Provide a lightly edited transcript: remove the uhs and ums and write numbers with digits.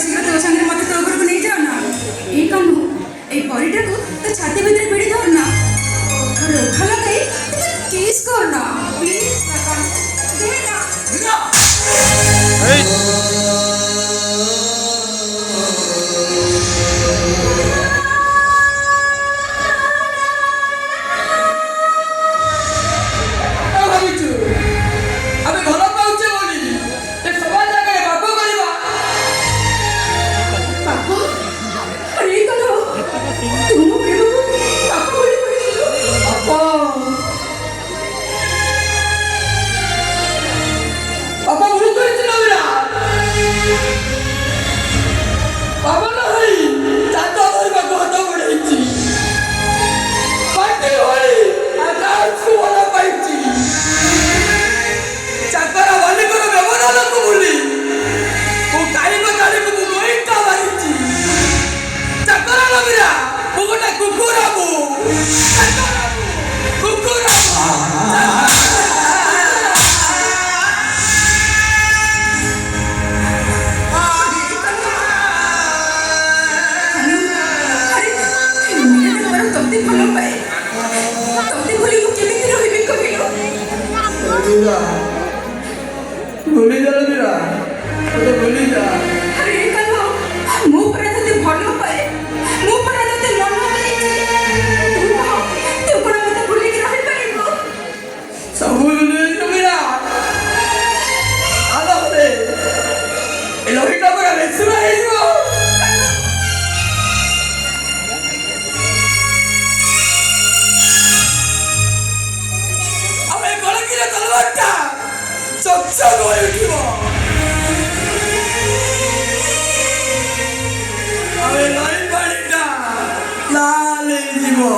शीघ्र तो संगे मत तो घर को नहीं जाओ ना ए कानू ए परिटा को तो छाती भीतर भिड़ी धर ना और उठा लगाई किस कर ना प्लीज ना कानू दे ना भूली जा मीरा तो भूली जा अरे कानो मु पर तते भलो पाए मु पर तते मन पाए तू कोन मते भूली के रहि परिबो सब भूली जा मीरा आला रे ए लोहिटा पर लेसुरा हेइबो अबे गलकीरे तलवारटा चकचक होई उठिबो अबे लाइन बाड़ीटा लाल हेइबो